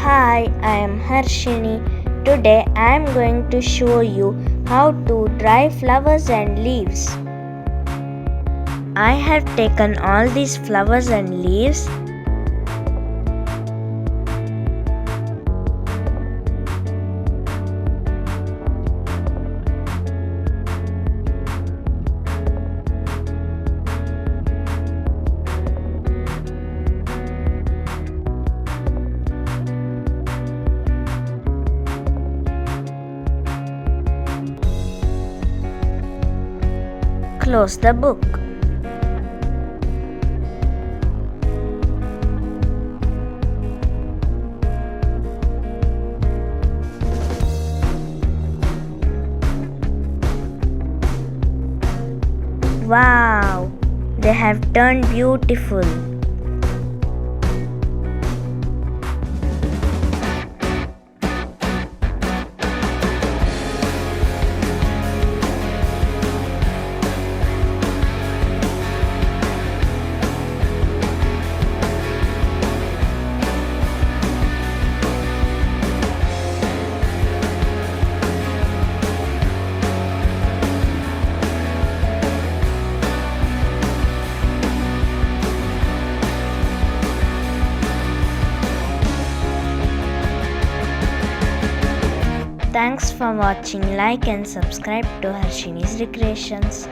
Hi, I am Harshini. Today I am going to show you how to dry flowers and leaves. I have taken all these flowers and leaves. Close the book. Wow, they have turned beautiful. Thanks for watching. Like and subscribe to Harshini's Recreations.